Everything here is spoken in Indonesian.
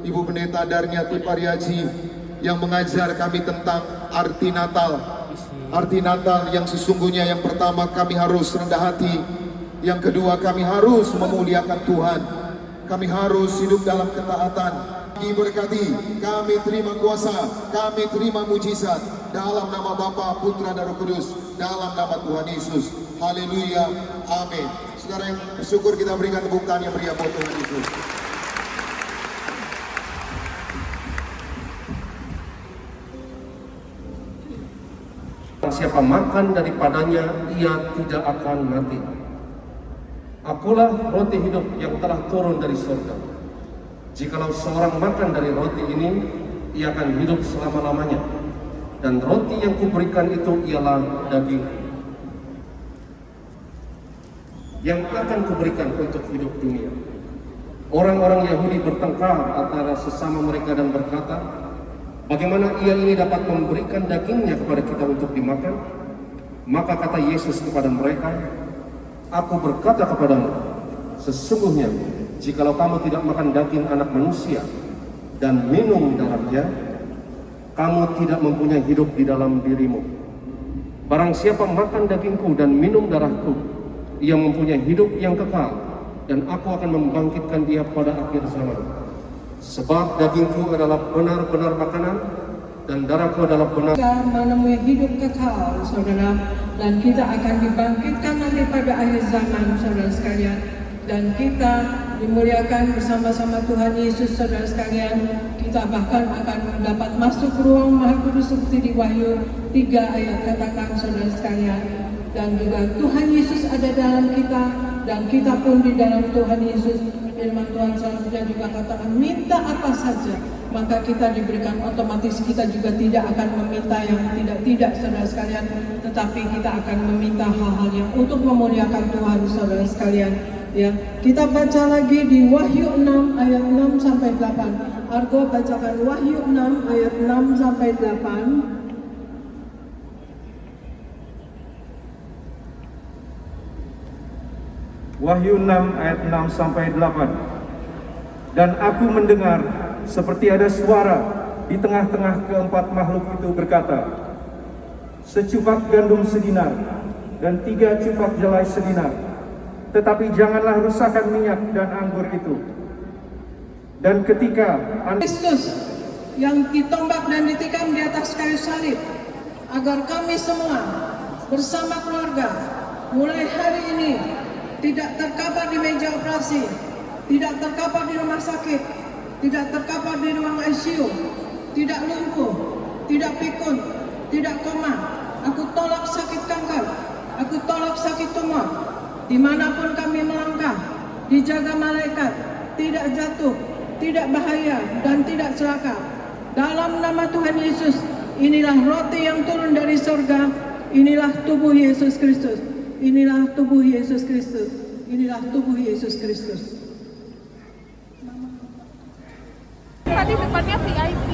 Ibu Pendeta Darniati Pariaji yang mengajar kami tentang arti Natal. Arti Natal yang sesungguhnya yang pertama kami harus rendah hati, yang kedua kami harus memuliakan Tuhan, kami harus hidup dalam ketaatan. Diberkati, kami terima kuasa, kami terima mujizat dalam nama Bapa, Putra dan Roh Kudus, dalam nama Tuhan Yesus. Haleluya, amin. Saudara yang bersyukur, kita berikan tepuk tangan yang meriah buat Tuhan Yesus. Siapa makan daripadanya, ia tidak akan mati. Akulah roti hidup yang telah turun dari surga. Jikalau seorang makan dari roti ini, ia akan hidup selama-lamanya. Dan roti yang kuberikan itu ialah daging yang akan kuberikan untuk hidup dunia. Orang-orang Yahudi bertengkar antara sesama mereka dan berkata, bagaimana ia ini dapat memberikan dagingnya kepada kita untuk dimakan? Maka kata Yesus kepada mereka, aku berkata kepadamu, sesungguhnya jikalau kamu tidak makan daging anak manusia dan minum darahnya, kamu tidak mempunyai hidup di dalam dirimu. Barang siapa makan dagingku dan minum darahku, ia mempunyai hidup yang kekal, dan aku akan membangkitkan dia pada akhir zaman. Sebab dagingku adalah benar-benar makanan, dan darahku adalah benar. Kita menemui hidup kekal, saudara, dan kita akan dibangkitkan nanti pada akhir zaman, saudara sekalian. Dan kita dimuliakan bersama-sama Tuhan Yesus, saudara sekalian. Kita bahkan akan dapat masuk ruang Maha Kudus seperti di Wahyu 3 ayat katakan, saudara sekalian. Dan juga Tuhan Yesus ada dalam kita, dan kita pun di dalam Tuhan Yesus. Firman Tuhan selanjutnya juga katakan, minta apa saja, maka kita diberikan. Otomatis kita juga tidak akan meminta yang tidak-tidak, saudara sekalian, tetapi kita akan meminta hal-hal yang untuk memuliakan Tuhan, saudara sekalian. Ya, kita baca lagi di Wahyu 6 ayat 6 sampai 8. Argo bacakan Wahyu 6 ayat 6 sampai 8. Wahyu 6 ayat 6 sampai 8. Dan aku mendengar seperti ada suara di tengah-tengah keempat makhluk itu berkata, secupak gandum sedinar dan 3 cupak jelai sedinar, tetapi janganlah rusakkan minyak dan anggur itu. Dan ketika Kristus yang ditombak dan ditikam di atas kayu salib, agar kami semua bersama keluarga mulai hari ini tidak terkapar di meja operasi, tidak terkapar di rumah sakit, tidak terkapar di ruang ICU, tidak lumpuh, tidak pikun, tidak koma. Aku tolak sakit kanker, aku tolak sakit tumor. Dimanapun kami melangkah, dijaga malaikat, tidak jatuh, tidak bahaya, dan tidak celaka. Dalam nama Tuhan Yesus, inilah roti yang turun dari surga, inilah tubuh Yesus Kristus. Inilah tubuh Yesus Kristus. Inilah tubuh Yesus Kristus. Tadi depannya VIP.